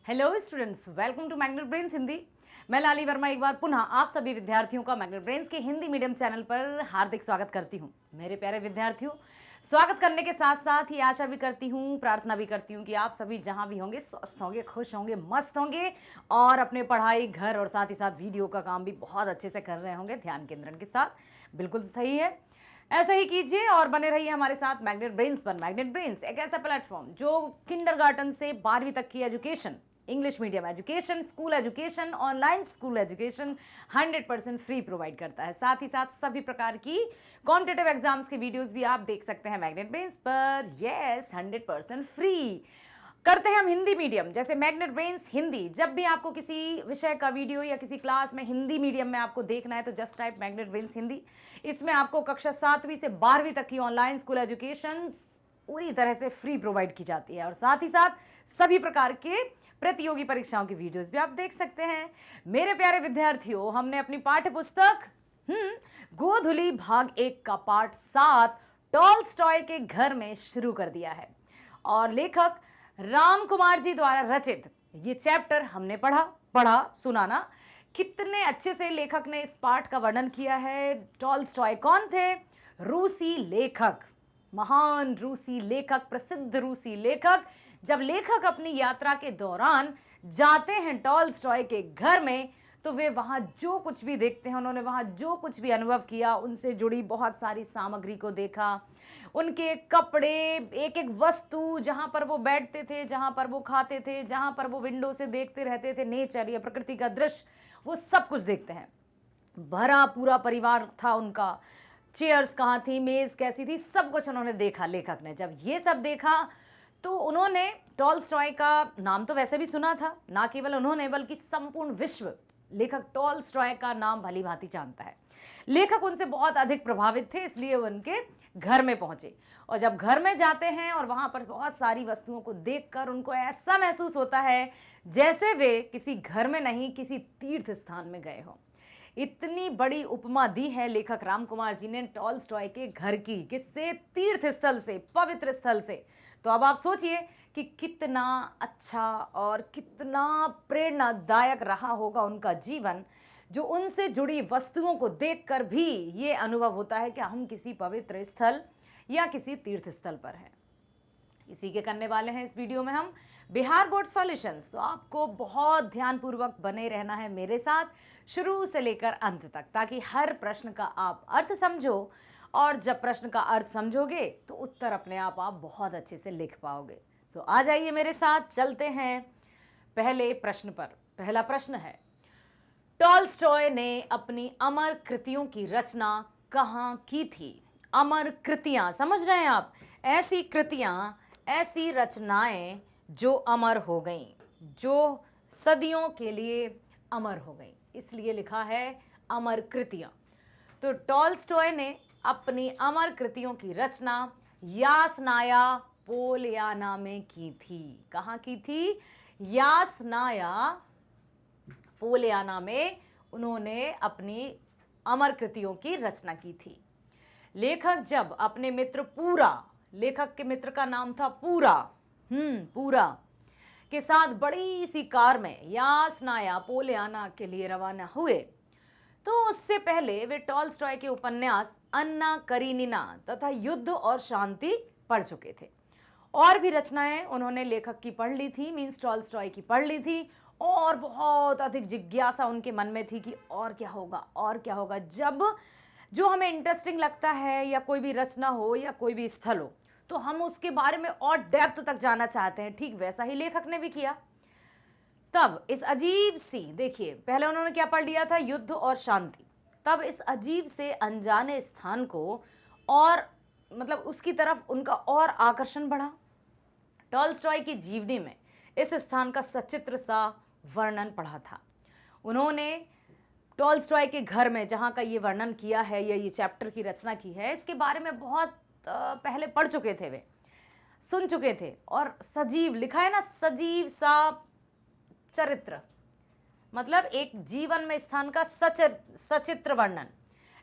Hello students, welcome to magnet brains Hindi. मैं लाली वर्मा एक बार पुनः आप सभी विद्यार्थियों का मैग्नेट ब्रेन्स के हिंदी मीडियम चैनल पर हार्दिक स्वागत करती हूँ। मेरे प्यारे विद्यार्थियों, स्वागत करने के साथ साथ ही आशा भी करती हूँ, प्रार्थना भी करती हूँ कि आप सभी जहाँ भी होंगे स्वस्थ होंगे, खुश होंगे, मस्त होंगे और अपने पढ़ाई, घर और साथ ही साथ वीडियो का काम भी बहुत अच्छे से कर रहे होंगे ध्यान केंद्रण के साथ। बिल्कुल सही है, ऐसा ही कीजिए और बने रहिए हमारे साथ मैग्नेट ब्रेन्स पर। मैग्नेट ब्रेन्स एक ऐसा प्लेटफॉर्म जो किंडरगार्टन से 12वीं तक की education, English medium education, school education, online school education 100% free provide करता है। साथ ही साथ सभी प्रकार की कॉम्पिटिटिव एग्जाम्स के वीडियोस भी आप देख सकते हैं मैग्नेट ब्रेन्स पर। यस, 100% फ्री करते हैं हम हिंदी मीडियम, जैसे मैग्नेट ब्रेन्स हिंदी। जब भी आपको किसी विषय का वीडियो या किसी क्लास में हिंदी मीडियम में आपको देखना है तो just type magnet brains Hindi. इसमें आपको कक्षा 7वीं से 12वीं तक की ऑनलाइन स्कूल एजुकेशन पूरी तरह से फ्री प्रोवाइड की जाती है और साथ ही साथ सभी प्रकार के प्रतियोगी परीक्षाओं की वीडियोस भी आप देख सकते हैं। मेरे प्यारे विद्यार्थियों, हमने अपनी पाठ्य पुस्तक गोधुली भाग 1 का पाठ 7 टॉलस्टॉय के घर में शुरू कर दिया है और लेखक राम कुमार जी द्वारा रचित ये चैप्टर हमने पढ़ा सुनाना। कितने अच्छे से लेखक ने इस पाठ का वर्णन किया है। टॉलस्टॉय कौन थे? रूसी लेखक, महान रूसी लेखक, प्रसिद्ध रूसी लेखक। जब लेखक अपनी यात्रा के दौरान जाते हैं टॉलस्टॉय के घर में तो वे वहाँ जो कुछ भी देखते हैं, उन्होंने वहाँ जो कुछ भी अनुभव किया, उनसे जुड़ी बहुत सारी सामग्री को देखा, उनके कपड़े, एक एक वस्तु, जहाँ पर वो बैठते थे, जहाँ पर वो खाते थे, जहाँ पर वो विंडो से देखते रहते थे नेचर या प्रकृति का दृश्य, वो सब कुछ देखते हैं। भरा पूरा परिवार था उनका, चेयर्स कहाँ थी, मेज कैसी थी, सब कुछ उन्होंने देखा। लेखक ने जब ये सब देखा तो उन्होंने टॉलस्टॉय का नाम तो वैसे भी सुना था, ना केवल उन्होंने बल्कि संपूर्ण विश्व लेखक टॉलस्टॉय का नाम भली भांति जानता है। लेखक उनसे बहुत अधिक प्रभावित थे, इसलिए उनके घर में पहुंचे और जब घर में जाते हैं और वहां पर बहुत सारी वस्तुओं को देखकर उनको ऐसा महसूस होता है जैसे वे किसी घर में नहीं, किसी तीर्थ स्थान में गए हों। इतनी बड़ी उपमा दी है लेखक राम कुमार जी ने टॉलस्टॉय के घर की, किससे? तीर्थ स्थल से, पवित्र स्थल से। तो अब आप सोचिए कि कितना अच्छा और कितना प्रेरणादायक रहा होगा उनका जीवन, जो उनसे जुड़ी वस्तुओं को देखकर भी ये अनुभव होता है कि हम किसी पवित्र स्थल या किसी तीर्थ स्थल पर हैं। इसी के करने वाले हैं इस वीडियो में हम बिहार बोर्ड सॉल्यूशंस। तो आपको बहुत ध्यानपूर्वक बने रहना है मेरे साथ शुरू से लेकर अंत तक, ताकि हर प्रश्न का आप अर्थ समझो और जब प्रश्न का अर्थ समझोगे तो उत्तर अपने आप बहुत अच्छे से लिख पाओगे। तो आ जाइए मेरे साथ, चलते हैं पहले प्रश्न पर। पहला प्रश्न है, टॉलस्टॉय ने अपनी अमर कृतियों की रचना कहाँ की थी? अमर कृतियां, समझ रहे हैं आप? ऐसी कृतियां, ऐसी रचनाएं जो अमर हो गईं, जो सदियों के लिए अमर हो गईं, इसलिए लिखा है अमर कृतियां। तो टॉलस्टॉय ने अपनी अमर कृतियों की रचना यासनाया पोलियाना में की थी। कहाँ की थी? यासनाया पोलियाना में उन्होंने अपनी अमर कृतियों की रचना की थी। लेखक जब अपने मित्र पूरा, लेखक के मित्र का नाम था पूरा, पूरा के साथ बड़ी सी कार में यासनाया पोलियाना के लिए रवाना हुए तो उससे पहले वे टॉलस्टॉय के उपन्यास अन्ना करीनिना तथा युद्ध और शांति पढ़ चुके थे। और भी रचनाएं उन्होंने लेखक की पढ़ ली थी, मीन्स टॉलस्टॉय की पढ़ ली थी, और बहुत अधिक जिज्ञासा उनके मन में थी कि और क्या होगा, और क्या होगा। जब जो हमें इंटरेस्टिंग लगता है या कोई भी रचना हो या कोई भी स्थल हो तो हम उसके बारे में और डेप्थ तक जाना चाहते हैं। ठीक वैसा ही लेखक ने भी किया। तब इस अजीब सी, देखिए पहले उन्होंने क्या पढ़ लिया था? युद्ध और शांति। तब इस अजीब से अनजाने स्थान को और मतलब उसकी तरफ उनका और आकर्षण बढ़ा। टॉलस्टॉय की जीवनी में इस स्थान का सचित्र सा वर्णन पढ़ा था। उन्होंने टॉलस्टॉय के घर में जहाँ का ये वर्णन किया है या ये चैप्टर की रचना की है, इसके बारे में बहुत पहले पढ़ चुके थे, वे सुन चुके थे। और सजीव लिखा है ना, सजीव सा चरित्र, मतलब एक जीवन में स्थान का सचित्र वर्णन।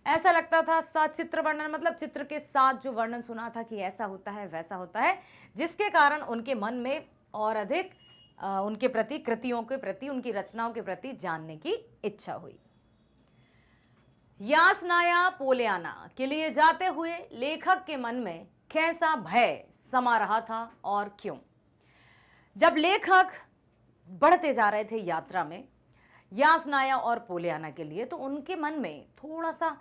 ऐसा लगता था सचित्र वर्णन मतलब चित्र के साथ जो वर्णन सुना था कि ऐसा होता है वैसा होता है, जिसके कारण उनके मन में और अधिक उनके प्रति, कृतियों के प्रति, उनकी रचनाओं के प्रति जानने की इच्छा हुई। यासनाया पोलियाना के लिए जाते हुए लेखक के मन में कैसा भय समा रहा था और क्यों? जब लेखक बढ़ते जा रहे थे यात्रा में यासनाया और पोलियाना के लिए, तो उनके मन में थोड़ा सा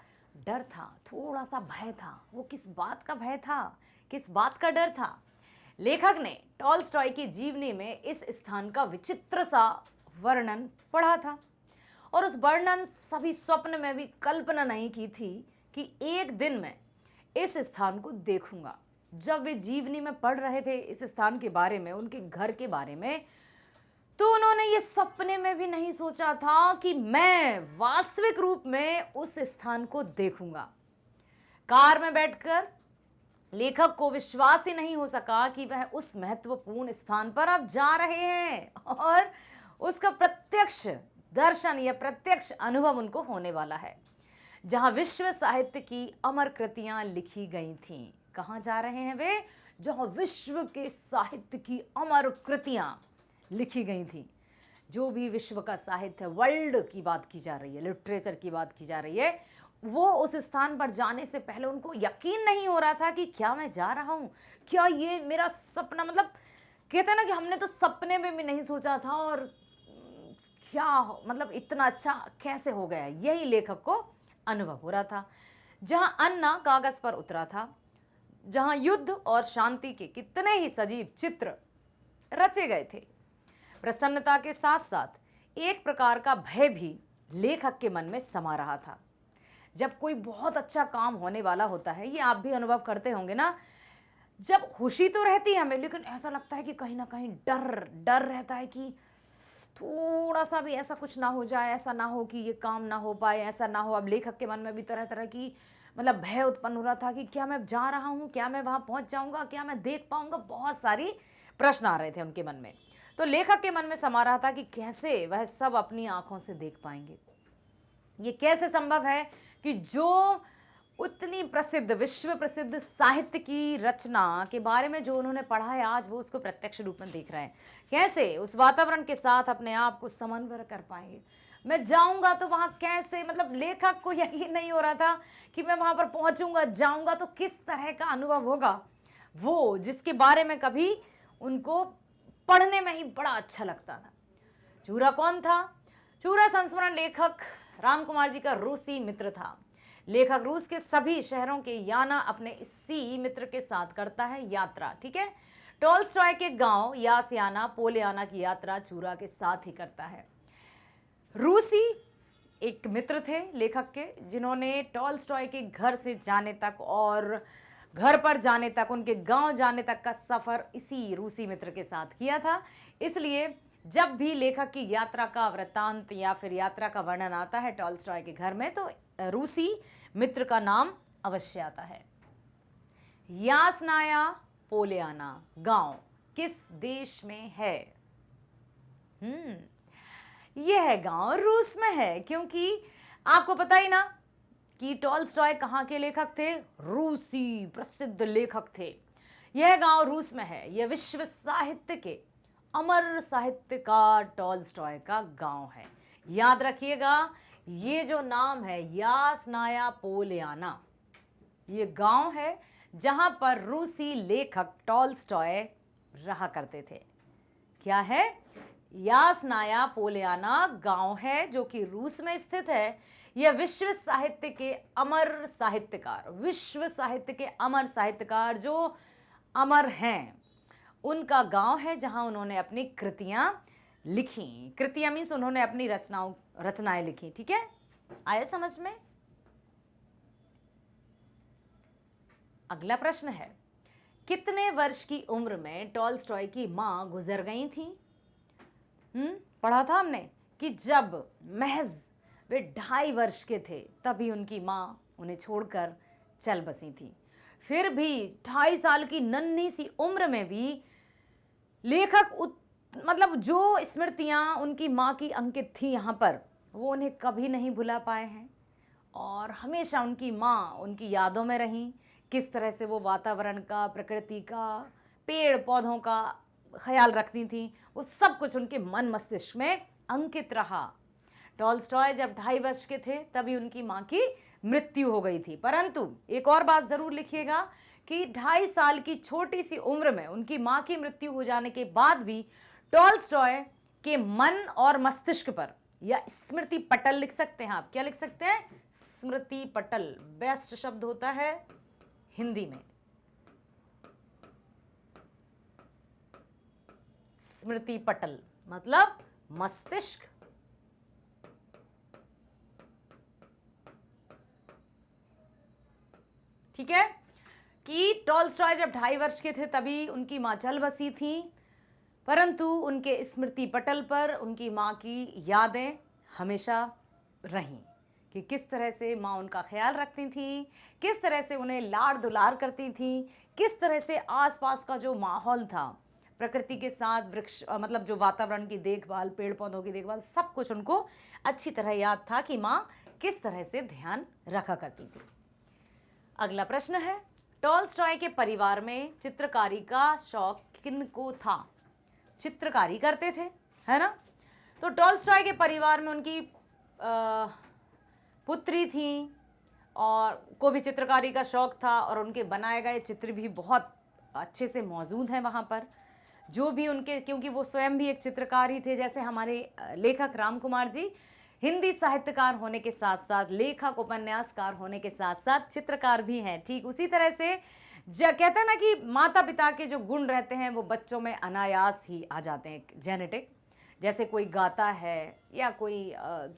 डर था, थोड़ा सा भय था। वो किस बात का भय था, किस बात का डर था? लेखक ने टॉल्स्टॉय की जीवनी में इस स्थान का विचित्र सा वर्णन पढ़ा था और उस वर्णन सभी स्वप्न में भी कल्पना नहीं की थी कि एक दिन मैं इस स्थान को देखूंगा। जब वे जीवनी में पढ़ रहे थे इस स्थान के बारे में, उनके घर के बारे में, तो उन्होंने ये सपने में भी नहीं सोचा था कि मैं वास्तविक रूप में उस स्थान को देखूंगा। कार में बैठकर लेखक को विश्वास ही नहीं हो सका कि वह उस महत्वपूर्ण स्थान पर अब जा रहे हैं और उसका प्रत्यक्ष दर्शन या प्रत्यक्ष अनुभव उनको होने वाला है, जहां विश्व साहित्य की अमर कृतियां लिखी गई थीं। कहां जा रहे हैं वे? जहां विश्व के साहित्य की अमर कृतियां लिखी गई थी। जो भी विश्व का साहित्य, वर्ल्ड की बात की जा रही है, लिटरेचर की बात की जा रही है, वो उस स्थान पर जाने से पहले उनको यकीन नहीं हो रहा था कि क्या मैं जा रहा हूं, क्या ये मेरा सपना, मतलब कहते हैं ना कि हमने तो सपने में भी नहीं सोचा था और क्या मतलब इतना अच्छा कैसे हो गया। यही लेखक को अनुभव हो रहा था। जहां अन्ना कागज पर उतरा था, जहां युद्ध और शांति के कितने ही सजीव चित्र रचे गए थे, प्रसन्नता के साथ साथ एक प्रकार का भय भी लेखक के मन में समा रहा था। जब कोई बहुत अच्छा काम होने वाला होता है, ये आप भी अनुभव करते होंगे ना, जब खुशी तो रहती है हमें, लेकिन ऐसा लगता है कि कहीं ना कहीं डर डर रहता है कि थोड़ा सा भी ऐसा कुछ ना हो जाए, ऐसा ना हो कि ये काम ना हो पाए, ऐसा ना हो। अब लेखक के मन में भी तरह तरह की मतलब भय उत्पन्न हो रहा था कि क्या मैं जा रहा हूँ, क्या मैं वहां पहुंच जाऊंगा, क्या मैं देख पाऊंगा, बहुत सारी प्रश्न आ रहे थे उनके मन में। तो लेखक के मन में समा रहा था कि कैसे वह सब अपनी आंखों से देख पाएंगे। ये कैसे संभव है कि जो उतनी प्रसिद्ध, विश्व प्रसिद्ध साहित्य की रचना के बारे में जो उन्होंने पढ़ा है, आज वो उसको प्रत्यक्ष रूप में देख रहे हैं। कैसे उस वातावरण के साथ अपने आप को समन्वय कर पाएंगे। मैं जाऊंगा तो वहां कैसे, मतलब लेखक को यकीन नहीं हो रहा था कि मैं वहां पर पहुंचूंगा, जाऊंगा तो किस तरह का अनुभव होगा, वो जिसके बारे में कभी उनको पढ़ने में ही बड़ा अच्छा लगता था। चूरा कौन था? चूरा संस्मरण लेखक राम कुमार जी का रूसी मित्र था। लेखक रूस के सभी शहरों के याना अपने इसी मित्र के साथ करता है यात्रा। ठीक है, टॉल्स्टॉय के गांव यासयाना पोलियाना की यात्रा चूरा के साथ ही करता है। रूसी एक मित्र थे लेखक के, जिन्होंने टॉल्स्टॉय के घर से जाने तक और घर पर जाने तक, उनके गांव जाने तक का सफर इसी रूसी मित्र के साथ किया था। इसलिए जब भी लेखक की यात्रा का वृत्तांत या फिर यात्रा का वर्णन आता है टॉल्स्टॉय के घर में, तो रूसी मित्र का नाम अवश्य आता है। यासनाया पोलियाना गांव किस देश में है? यह गांव रूस में है, क्योंकि आपको पता ही ना कि टॉल्स्टॉय कहां के लेखक थे? रूसी प्रसिद्ध लेखक थे। यह गांव रूस में है। यह विश्व साहित्य के अमर साहित्यकार टॉल्स्टॉय का गांव है। याद रखिएगा, ये जो नाम है यासनाया पोलियाना, ये गांव है जहां पर रूसी लेखक टॉल्स्टॉय रहा करते थे। क्या है? यासनाया पोलियाना गांव है जो कि रूस में स्थित है। यह विश्व साहित्य के अमर साहित्यकार, विश्व साहित्य के अमर साहित्यकार जो अमर हैं, उनका गांव है जहां उन्होंने अपनी कृतियां लिखी। कृतियां मीन्स उन्होंने अपनी रचनाएं लिखी। ठीक है, आया समझ में? अगला प्रश्न है, कितने वर्ष की उम्र में टॉल्स्टॉय की मां गुजर गई थी? पढ़ा था हमने कि जब महज वे 2.5 वर्ष के थे तभी उनकी मां उन्हें छोड़कर चल बसी थी। फिर भी 2.5 साल की नन्ही सी उम्र में भी लेखक मतलब जो स्मृतियां उनकी मां की अंकित थी यहाँ पर, वो उन्हें कभी नहीं भुला पाए हैं और हमेशा उनकी मां उनकी यादों में रहीं। किस तरह से वो वातावरण का, प्रकृति का, पेड़ पौधों का ख्याल रखती थी, वो सब कुछ उनके मन मस्तिष्क में अंकित रहा। टॉलस्टॉय जब 2.5 वर्ष के थे तभी उनकी माँ की मृत्यु हो गई थी। परंतु एक और बात जरूर लिखिएगा कि 2.5 साल की छोटी सी उम्र में उनकी माँ की मृत्यु हो जाने के बाद भी टॉलस्टॉय के मन और मस्तिष्क पर, या स्मृति पटल लिख सकते हैं आप, क्या लिख सकते हैं, स्मृति पटल बेस्ट शब्द होता है हिंदी में। स्मृति पटल मतलब मस्तिष्क। ठीक है कि टॉलस्टॉय जब 2.5 वर्ष के थे तभी उनकी मां चल बसी थी, परंतु उनके स्मृति पटल पर उनकी मां की यादें हमेशा रहीं कि किस तरह से मां उनका ख्याल रखती थी, किस तरह से उन्हें लाड़ दुलार करती थी, किस तरह से आसपास का जो माहौल था, प्रकृति के साथ वृक्ष मतलब जो वातावरण की देखभाल, पेड़ पौधों की देखभाल, सब कुछ उनको अच्छी तरह याद था कि मां किस तरह से ध्यान रखा करती थी। अगला प्रश्न है, टॉलस्टॉय के परिवार में चित्रकारी का शौक किनको था? चित्रकारी करते थे, है ना। तो टॉलस्टॉय के परिवार में उनकी पुत्री थी और को भी चित्रकारी का शौक था और उनके बनाए गए चित्र भी बहुत अच्छे से मौजूद हैं वहाँ पर। जो भी उनके, क्योंकि वो स्वयं भी एक चित्रकार ही थे, जैसे हमारे लेखक राम कुमार जी हिंदी साहित्यकार होने के साथ साथ, लेखक उपन्यासकार होने के साथ साथ चित्रकार भी हैं। ठीक उसी तरह से कहते हैं ना कि माता पिता के जो गुण रहते हैं वो बच्चों में अनायास ही आ जाते हैं, जेनेटिक। जैसे कोई गाता है या कोई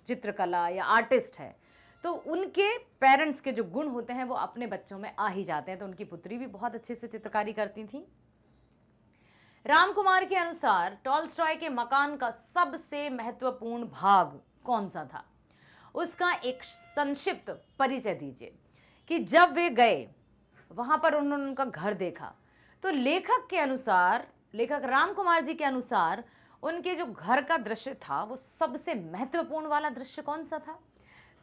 चित्रकला या आर्टिस्ट है, तो उनके पेरेंट्स के जो गुण होते हैं वो अपने बच्चों में आ ही जाते हैं। तो उनकी पुत्री भी बहुत अच्छे से चित्रकारी करती थी। राम कुमार के अनुसार टॉलस्टॉय के मकान का सबसे महत्वपूर्ण भाग कौन सा था? उसका एक संक्षिप्त परिचय दीजिए कि जब वे गए वहां पर उन्होंने उनका घर देखा, तो लेखक के अनुसार, लेखक राम कुमार जी के अनुसार उनके जो घर का दृश्य था वो सबसे महत्वपूर्ण वाला दृश्य कौन सा था?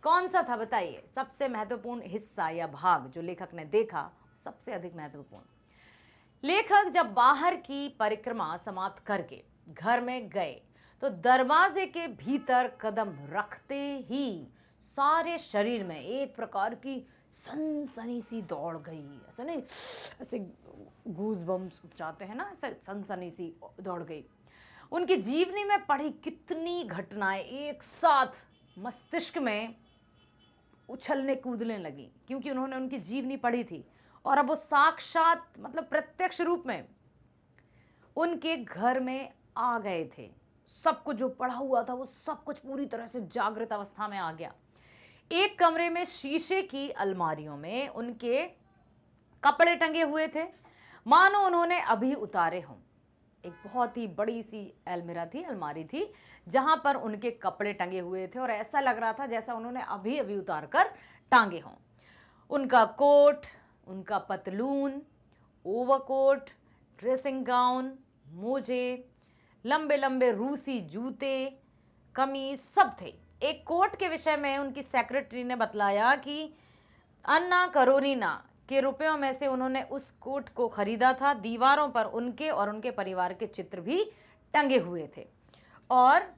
कौन सा था बताइए? सबसे महत्वपूर्ण हिस्सा या भाग जो लेखक ने देखा, सबसे अधिक महत्वपूर्ण। लेखक जब बाहर की परिक्रमा समाप्त करके घर में गए तो दरवाजे के भीतर कदम रखते ही सारे शरीर में एक प्रकार की सनसनी सी दौड़ गई। ऐसा नहीं, ऐसे गूज बम्स जाते हैं ना, ऐसे सनसनी सी दौड़ गई। उनकी जीवनी में पढ़ी कितनी घटनाएं एक साथ मस्तिष्क में उछलने कूदने लगी, क्योंकि उन्होंने उनकी जीवनी पढ़ी थी और अब वो साक्षात मतलब प्रत्यक्ष रूप में उनके घर में आ गए थे। सब कुछ जो पढ़ा हुआ था वो सब कुछ पूरी तरह से जागृत अवस्था में आ गया। एक कमरे में शीशे की अलमारियों में उनके कपड़े टंगे हुए थे, मानो उन्होंने अभी उतारे हों। एक बहुत ही बड़ी सी अलमीरा थी, अलमारी थी, जहां पर उनके कपड़े टंगे हुए थे और ऐसा लग रहा था जैसा उन्होंने अभी अभी उतार कर टांगे हों। उनका कोट, उनका पतलून, ओवरकोट, ड्रेसिंग गाउन, मोजे, लंबे लंबे रूसी जूते, कमीज सब थे। एक कोट के विषय में उनकी सेक्रेटरी ने बतलाया कि अन्ना करोनीना के रुपयों में से उन्होंने उस कोट को खरीदा था। दीवारों पर उनके और उनके परिवार के चित्र भी टंगे हुए थे और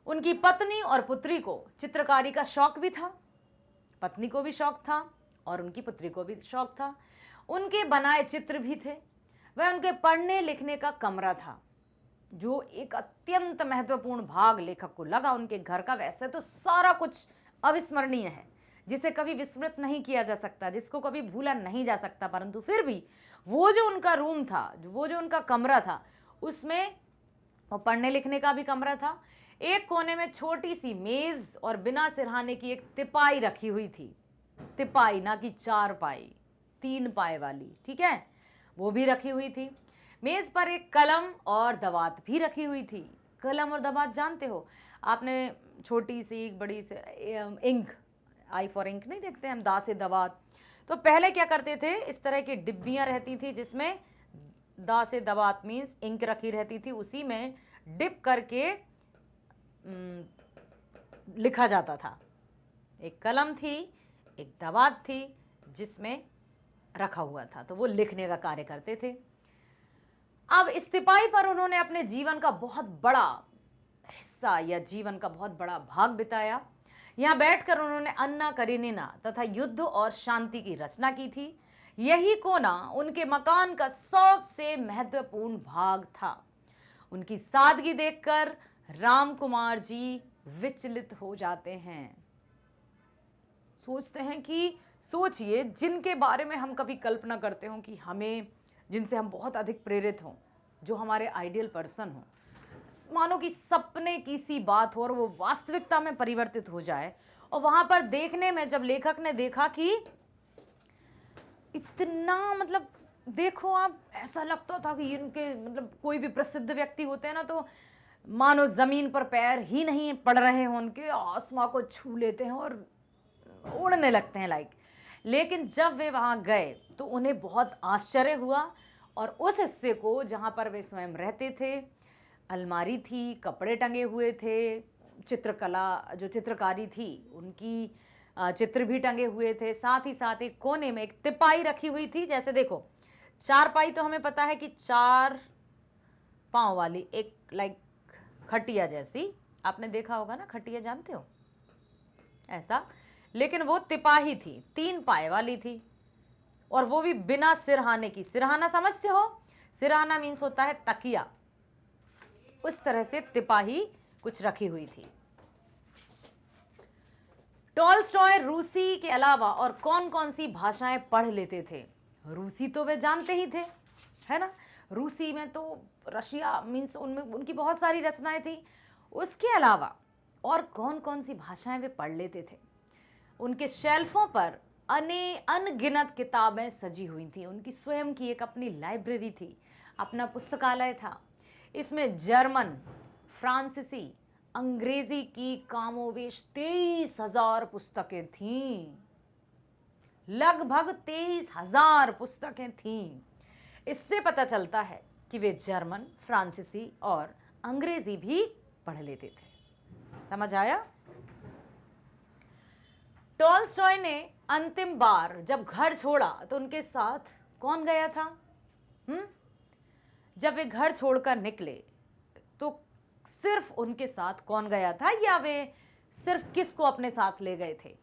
उनकी पत्नी और पुत्री को चित्रकारी का शौक भी था। पत्नी को भी शौक था और उनकी पुत्री को भी शौक था। उनके बनाए चित्र भी थे। वह उनके पढ़ने लिखने का कमरा था, जो एक अत्यंत महत्वपूर्ण भाग लेखक को लगा उनके घर का। वैसे तो सारा कुछ अविस्मरणीय है, जिसे कभी विस्मृत नहीं किया जा सकता, जिसको कभी भूला नहीं जा सकता, परंतु फिर भी वो जो उनका रूम था, वो जो उनका कमरा था, उसमें वो पढ़ने लिखने का भी कमरा था। एक कोने में छोटी सी मेज और बिना सिरहाने की एक तिपाई रखी हुई थी। तिपाई, ना कि 4 पाई, 3 पाए वाली, ठीक है, वो भी रखी हुई थी। मेज पर एक कलम और दवात भी रखी हुई थी। कलम और दवात जानते हो आपने, छोटी सी बड़ी सी इंक, आई फॉर इंक नहीं देखते हम, दा से दवात। तो पहले क्या करते थे, इस तरह की डिब्बियां रहती थी जिसमें दा से दवात मीन्स इंक रखी रहती थी, उसी में डिप करके लिखा जाता था। एक कलम थी, एक दवात थी जिसमें रखा हुआ था, तो वो लिखने का कार्य करते थे। अब इस तिपाही पर उन्होंने अपने जीवन का बहुत बड़ा हिस्सा या जीवन का बहुत बड़ा भाग बिताया। यहाँ बैठकर उन्होंने अन्ना करेनिना तथा युद्ध और शांति की रचना की थी। यही कोना उनके मकान का सबसे महत्वपूर्ण भाग था। उनकी सादगी देखकर राम कुमार जी विचलित हो जाते हैं। सोचते हैं कि सोचिए, जिनके बारे में हम कभी कल्पना करते हो कि हमें, जिनसे हम बहुत अधिक प्रेरित हों, जो हमारे आइडियल पर्सन हो, मानो कि सपने की सी बात हो और वो वास्तविकता में परिवर्तित हो जाए। और वहां पर देखने में जब लेखक ने देखा कि इतना, मतलब देखो आप, ऐसा लगता था कि इनके, मतलब कोई भी प्रसिद्ध व्यक्ति होते हैं ना, तो मानो जमीन पर पैर ही नहीं पड़ रहे हों उनके, आसमां को छू लेते हैं और उड़ने लगते हैं लाइक। लेकिन जब वे वहां गए तो उन्हें बहुत आश्चर्य हुआ और उस हिस्से को जहां पर वे स्वयं रहते थे, अलमारी थी, कपड़े टंगे हुए थे, चित्रकला जो चित्रकारी थी उनकी चित्र भी टंगे हुए थे। साथ ही साथ एक कोने में एक तिपाही रखी हुई थी। जैसे देखो, चारपाई तो हमें पता है कि 4 पांव वाली एक लाइक खटिया जैसी, आपने देखा होगा ना, खटिया जानते हो ऐसा, लेकिन वो तिपाही थी, 3 पाए वाली थी और वो भी बिना सिरहाने की। सिरहाना समझते हो? सिरहाना मीन्स होता है तकिया। उस तरह से तिपाही कुछ रखी हुई थी। टॉलस्टॉय रूसी के अलावा और कौन कौन सी भाषाएं पढ़ लेते थे? रूसी तो वे जानते ही थे, है ना। रूसी में तो रशिया मीन्स उनमें उनकी बहुत सारी रचनाएं थी। उसके अलावा और कौन कौन सी भाषाएं वे पढ़ लेते थे? उनके शेल्फों पर अनगिनत किताबें सजी हुई थी। उनकी स्वयं की एक अपनी लाइब्रेरी थी, अपना पुस्तकालय था। इसमें जर्मन, फ्रांसीसी, अंग्रेजी की कामोवेश 23,000 पुस्तकें थीं। लगभग 23,000 पुस्तकें थीं। इससे पता चलता है कि वे जर्मन, फ्रांसीसी और अंग्रेजी भी पढ़ लेते थे। समझ आया? टॉलस्टॉय ने अंतिम बार जब घर छोड़ा तो उनके साथ कौन गया था? जब वे घर छोड़कर निकले तो सिर्फ उनके साथ कौन गया था, या वे सिर्फ किसको अपने साथ ले गए थे?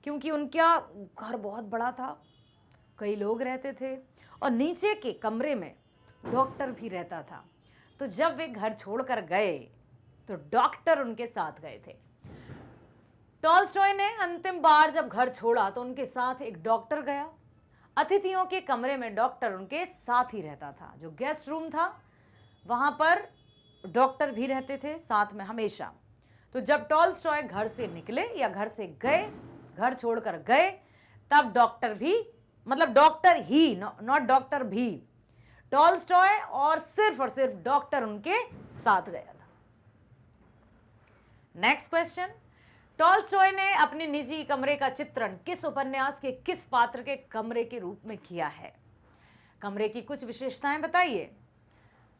क्योंकि उनका घर बहुत बड़ा था, कई लोग रहते थे और नीचे के कमरे में डॉक्टर भी रहता था। तो जब वे घर छोड़कर गए तो डॉक्टर उनके साथ गए थे। टॉलस्टॉय ने अंतिम बार जब घर छोड़ा तो उनके साथ एक डॉक्टर गया। अतिथियों के कमरे में डॉक्टर उनके साथ ही रहता था। जो गेस्ट रूम था वहां पर डॉक्टर भी रहते थे साथ में हमेशा। तो जब टॉलस्टॉय घर से निकले या घर से गए, घर छोड़कर गए, तब डॉक्टर भी, मतलब डॉक्टर ही, नॉट डॉक्टर भी, टॉलस्टॉय और सिर्फ डॉक्टर उनके साथ गया था। नेक्स्ट क्वेश्चन, टॉलस्टॉय ने अपने निजी कमरे का चित्रण किस उपन्यास के किस पात्र के कमरे के रूप में किया है? कमरे की कुछ विशेषताएं बताइए।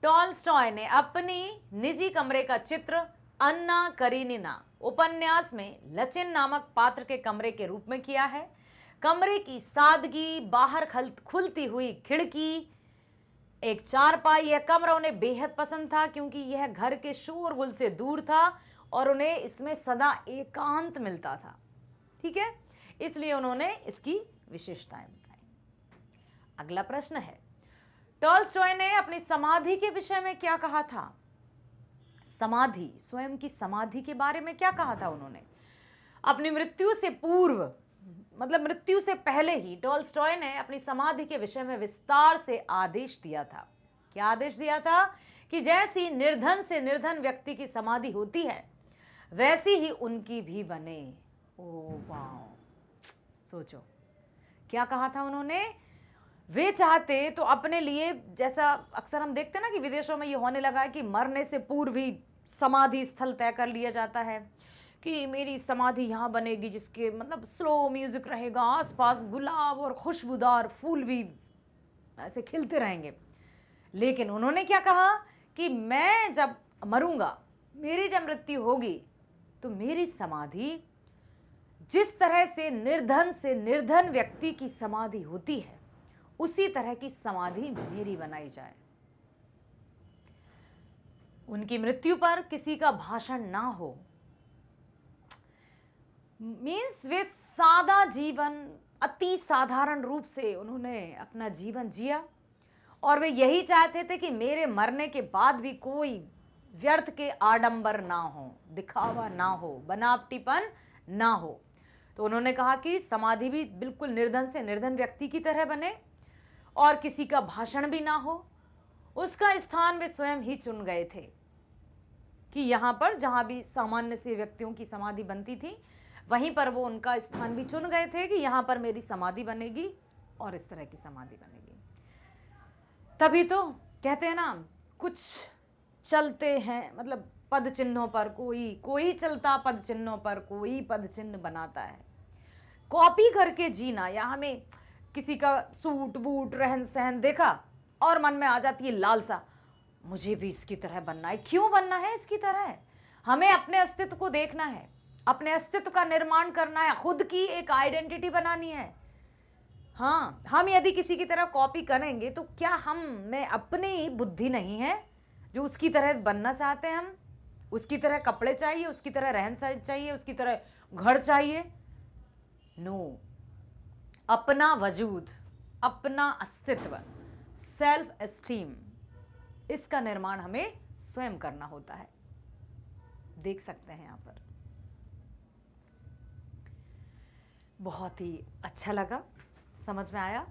टॉलस्टॉय ने अपनी निजी कमरे का चित्र अन्ना करेनिना उपन्यास में लचिन नामक पात्र के कमरे के रूप में किया है। कमरे की सादगी, बाहर खुलती हुई खिड़की, एक चारपाई, यह कमरा उन्हें बेहद पसंद था क्योंकि यह घर के शोरगुल से दूर था और उन्हें इसमें सदा एकांत मिलता था। ठीक है, इसलिए उन्होंने इसकी विशेषताएं बताई। अगला प्रश्न है, टॉलस्टॉय ने अपनी समाधि के विषय में क्या कहा था? समाधि, स्वयं की समाधि के बारे में क्या कहा था उन्होंने? अपनी मृत्यु से पूर्व, मतलब मृत्यु से पहले ही टॉलस्टॉय ने अपनी समाधि के विषय में विस्तार से आदेश दिया था। क्या आदेश दिया था? कि जैसी निर्धन से निर्धन व्यक्ति की समाधि होती है वैसी ही उनकी भी बने। ओ वाओ, सोचो क्या कहा था उन्होंने। वे चाहते तो अपने लिए, जैसा अक्सर हम देखते हैं ना कि विदेशों में ये होने लगा है कि मरने से पूर्व ही समाधि स्थल तय कर लिया जाता है कि मेरी समाधि यहाँ बनेगी, जिसके मतलब स्लो म्यूजिक रहेगा, आसपास गुलाब और खुशबूदार फूल भी ऐसे खिलते रहेंगे। लेकिन उन्होंने क्या कहा कि मैं जब मरूंगा, मेरी जब मृत्यु होगी, तो मेरी समाधि जिस तरह से निर्धन व्यक्ति की समाधि होती है, उसी तरह की समाधि मेरी बनाई जाए। उनकी मृत्यु पर किसी का भाषण ना हो, मीन्स वे सादा जीवन, अति साधारण रूप से उन्होंने अपना जीवन जिया और वे यही चाहते थे कि मेरे मरने के बाद भी कोई व्यर्थ के आडंबर ना हो, दिखावा ना हो, बनावटीपन ना हो। तो उन्होंने कहा कि समाधि भी बिल्कुल निर्धन से निर्धन व्यक्ति की तरह बने और किसी का भाषण भी ना हो। उसका स्थान वे स्वयं ही चुन गए थे कि यहाँ पर जहाँ भी सामान्य से व्यक्तियों की समाधि बनती थी वहीं पर वो उनका स्थान भी चुन गए थे कि यहाँ पर मेरी समाधि बनेगी और इस तरह की समाधि बनेगी। तभी तो कहते हैं ना, कुछ चलते हैं, मतलब पद चिन्हों पर कोई चलता पद चिन्हों पर कोई पद चिन्ह बनाता है। कॉपी करके जीना या हमें किसी का सूट वूट रहन सहन देखा और मन में आ जाती है लालसा, मुझे भी इसकी तरह बनना है। क्यों बनना है इसकी तरह? हमें अपने अस्तित्व को देखना है, अपने अस्तित्व का निर्माण करना है, खुद की एक आइडेंटिटी बनानी है। हाँ, हम यदि किसी की तरह कॉपी करेंगे तो क्या हम में अपनी बुद्धि नहीं है जो उसकी तरह बनना चाहते हैं? हम उसकी तरह कपड़े चाहिए, उसकी तरह रहन सहन चाहिए, उसकी तरह घर चाहिए? नो, अपना वजूद, अपना अस्तित्व, सेल्फ एस्टीम, इसका निर्माण हमें स्वयं करना होता है। देख सकते हैं यहाँ पर बहुत ही अच्छा लगा, समझ में आया।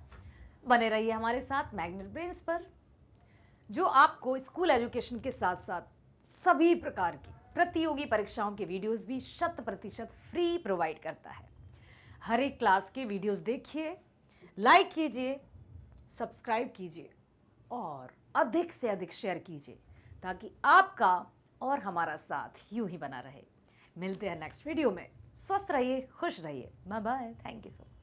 बने रहिए हमारे साथ मैग्नेट ब्रेन्स पर, जो आपको स्कूल एजुकेशन के साथ साथ सभी प्रकार की प्रतियोगी परीक्षाओं के वीडियोस भी 100% फ्री प्रोवाइड करता है। हर एक क्लास के वीडियोस देखिए, लाइक कीजिए, सब्सक्राइब कीजिए और अधिक से अधिक शेयर कीजिए ताकि आपका और हमारा साथ यूं ही बना रहे। मिलते हैं नेक्स्ट वीडियो में। स्वस्थ रहिए, खुश रहिए। Bye bye, thank you so much.